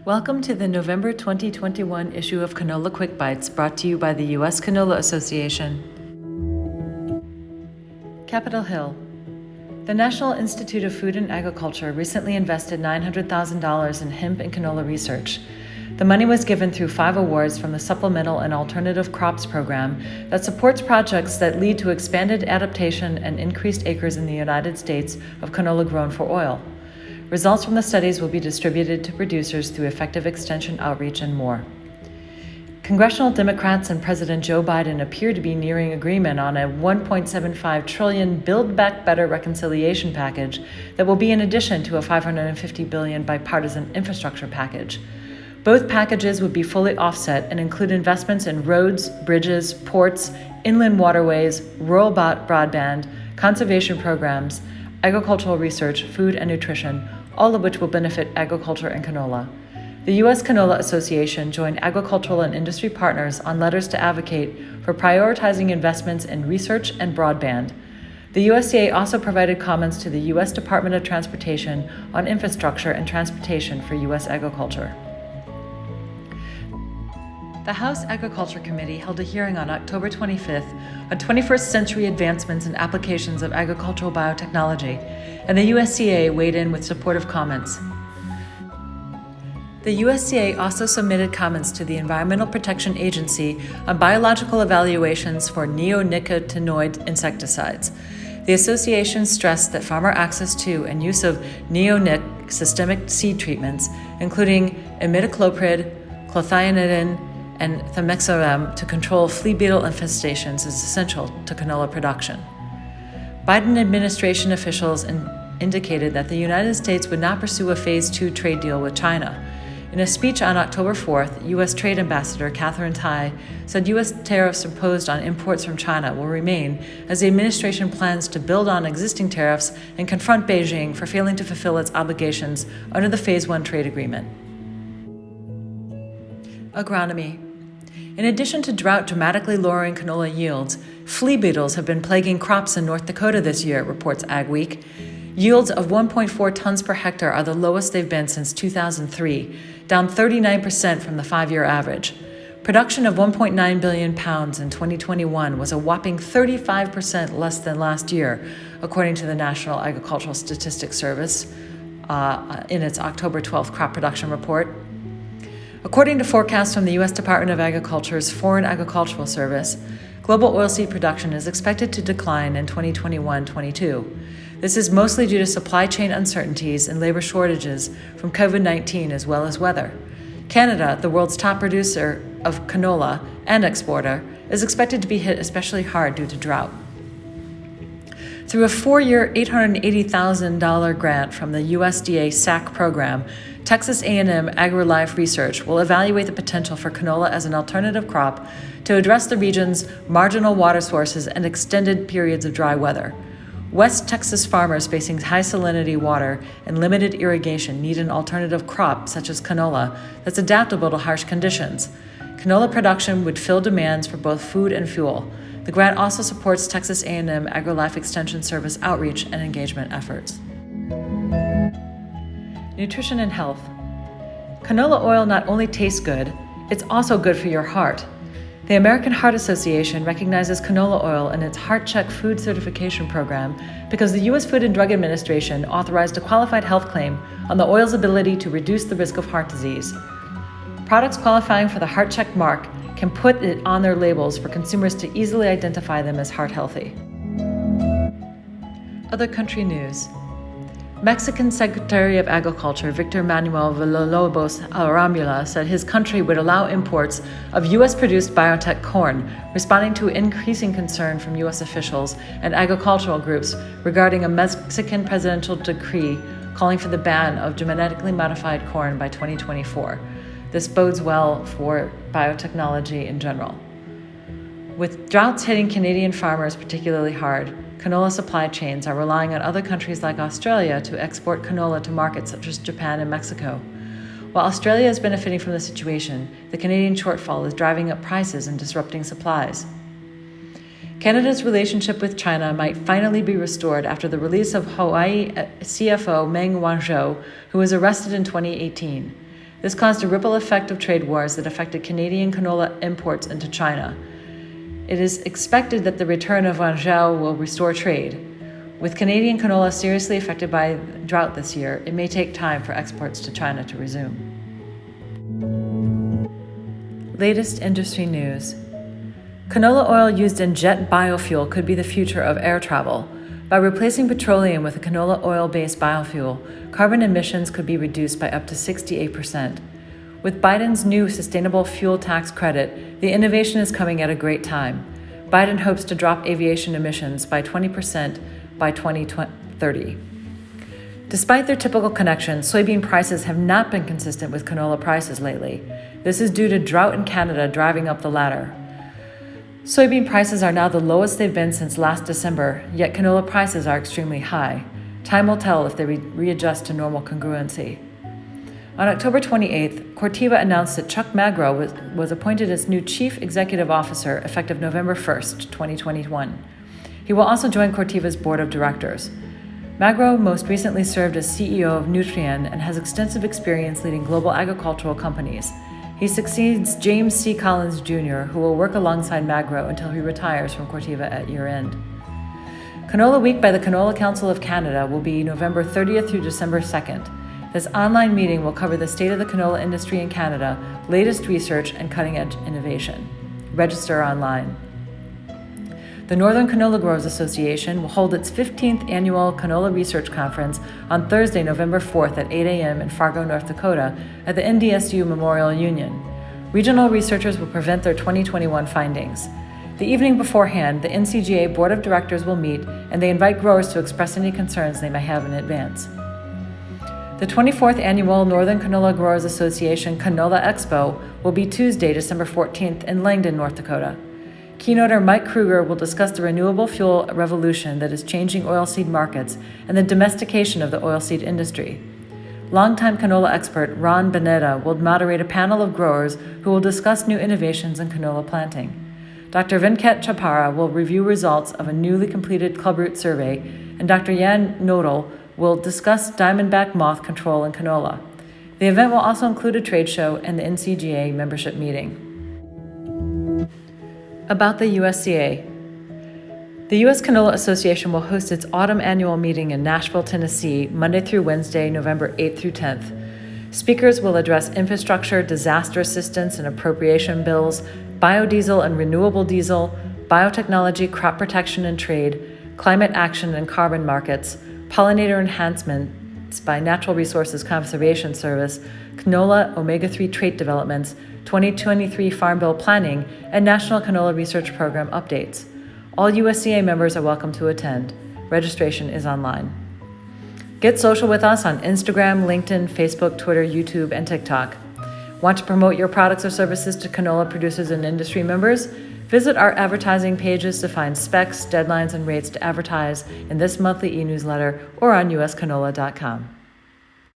Welcome to the November 2021 issue of Canola Quick Bytes, brought to you by the U.S. Canola Association. Capitol Hill. The National Institute of Food and Agriculture recently invested $900,000 in hemp and canola research. The money was given through 5 awards from the Supplemental and Alternative Crops Program that supports projects that lead to expanded adaptation and increased acres in the United States of canola grown for oil. Results from the studies will be distributed to producers through effective extension outreach and more. Congressional Democrats and President Joe Biden appear to be nearing agreement on a $1.75 trillion Build Back Better reconciliation package that will be in addition to a $550 billion bipartisan infrastructure package. Both packages would be fully offset and include investments in roads, bridges, ports, inland waterways, rural broadband, conservation programs, agricultural research, food and nutrition, all of which will benefit agriculture and canola. The U.S. Canola Association joined agricultural and industry partners on letters to advocate for prioritizing investments in research and broadband. The USCA also provided comments to the U.S. Department of Transportation on infrastructure and transportation for U.S. agriculture. The House Agriculture Committee held a hearing on October 25th on 21st century advancements and applications of agricultural biotechnology, and the USCA weighed in with supportive comments. The USCA also submitted comments to the Environmental Protection Agency on biological evaluations for neonicotinoid insecticides. The association stressed that farmer access to and use of neonic systemic seed treatments, including imidacloprid, clothianidin, and thimerosal to control flea beetle infestations is essential to canola production. Biden administration officials indicated that the United States would not pursue a Phase 2 trade deal with China. In a speech on October 4th, U.S. Trade Ambassador Katherine Tai said U.S. tariffs imposed on imports from China will remain as the administration plans to build on existing tariffs and confront Beijing for failing to fulfill its obligations under the Phase 1 trade agreement. Agronomy. In addition to drought dramatically lowering canola yields, flea beetles have been plaguing crops in North Dakota this year, reports Ag Week. Yields of 1.4 tons per hectare are the lowest they've been since 2003, down 39% from the 5-year average. Production of 1.9 billion pounds in 2021 was a whopping 35% less than last year, according to the National Agricultural Statistics Service in its October 12th crop production report. According to forecasts from the U.S. Department of Agriculture's Foreign Agricultural Service, global oilseed production is expected to decline in 2021-22. This is mostly due to supply chain uncertainties and labor shortages from COVID-19 as well as weather. Canada, the world's top producer of canola and exporter, is expected to be hit especially hard due to drought. Through a 4-year, $880,000 grant from the USDA SAC program, Texas A&M AgriLife Research will evaluate the potential for canola as an alternative crop to address the region's marginal water sources and extended periods of dry weather. West Texas farmers facing high salinity water and limited irrigation need an alternative crop, such as canola, that's adaptable to harsh conditions. Canola production would fill demands for both food and fuel. The grant also supports Texas A&M AgriLife Extension Service outreach and engagement efforts. Nutrition and health. Canola oil not only tastes good, it's also good for your heart. The American Heart Association recognizes canola oil in its Heart Check food certification program because the U.S. Food and Drug Administration authorized a qualified health claim on the oil's ability to reduce the risk of heart disease. Products qualifying for the Heart Check mark can put it on their labels for consumers to easily identify them as heart healthy. Other country news. Mexican Secretary of Agriculture Victor Manuel Villalobos Aramula said his country would allow imports of U.S.-produced biotech corn, responding to increasing concern from U.S. officials and agricultural groups regarding a Mexican presidential decree calling for the ban of genetically modified corn by 2024. This bodes well for biotechnology in general. With droughts hitting Canadian farmers particularly hard, canola supply chains are relying on other countries like Australia to export canola to markets such as Japan and Mexico. While Australia is benefiting from the situation, the Canadian shortfall is driving up prices and disrupting supplies. Canada's relationship with China might finally be restored after the release of Hawaii CFO Meng Wanzhou, who was arrested in 2018. This caused a ripple effect of trade wars that affected Canadian canola imports into China. It is expected that the return of Guangzhou will restore trade. With Canadian canola seriously affected by drought this year, it may take time for exports to China to resume. Latest industry news. Canola oil used in jet biofuel could be the future of air travel. By replacing petroleum with a canola oil-based biofuel, carbon emissions could be reduced by up to 68%. With Biden's new sustainable fuel tax credit, the innovation is coming at a great time. Biden hopes to drop aviation emissions by 20% by 2030. Despite their typical connection, soybean prices have not been consistent with canola prices lately. This is due to drought in Canada driving up the latter. Soybean prices are now the lowest they've been since last December, yet canola prices are extremely high. Time will tell if they readjust to normal congruency. On October 28th, Corteva announced that Chuck Magro was appointed as new Chief Executive Officer effective November 1st, 2021. He will also join Corteva's board of directors. Magro most recently served as CEO of Nutrien and has extensive experience leading global agricultural companies. He succeeds James C. Collins Jr., who will work alongside Magro until he retires from Corteva at year-end. Canola Week by the Canola Council of Canada will be November 30th through December 2nd. This online meeting will cover the state of the canola industry in Canada, latest research, and cutting-edge innovation. Register online. The Northern Canola Growers Association will hold its 15th annual Canola Research Conference on Thursday, November 4th at 8 a.m. in Fargo, North Dakota at the NDSU Memorial Union. Regional researchers will present their 2021 findings. The evening beforehand, the NCGA Board of Directors will meet, and they invite growers to express any concerns they may have in advance. The 24th Annual Northern Canola Growers Association Canola Expo will be Tuesday, December 14th in Langdon, North Dakota. Keynoter Mike Kruger will discuss the renewable fuel revolution that is changing oilseed markets and the domestication of the oilseed industry. Longtime canola expert Ron Benetta will moderate a panel of growers who will discuss new innovations in canola planting. Dr. Venkat Chapara will review results of a newly completed clubroot survey, and Dr. Jan Nodal will discuss diamondback moth control in canola. The event will also include a trade show and the NCGA membership meeting. About the USCA. The U.S. Canola Association will host its autumn annual meeting in Nashville, Tennessee, Monday through Wednesday, November 8th through 10th. Speakers will address infrastructure, disaster assistance and appropriation bills, biodiesel and renewable diesel, biotechnology, crop protection and trade, climate action and carbon markets, pollinator enhancements by Natural Resources Conservation Service, canola omega-3 trait developments, 2023 Farm Bill planning, and National Canola Research Program updates. All USCA members are welcome to attend. Registration is online. Get social with us on Instagram, LinkedIn, Facebook, Twitter, YouTube, and TikTok. Want to promote your products or services to canola producers and industry members? Visit our advertising pages to find specs, deadlines, and rates to advertise in this monthly e-newsletter or on uscanola.com.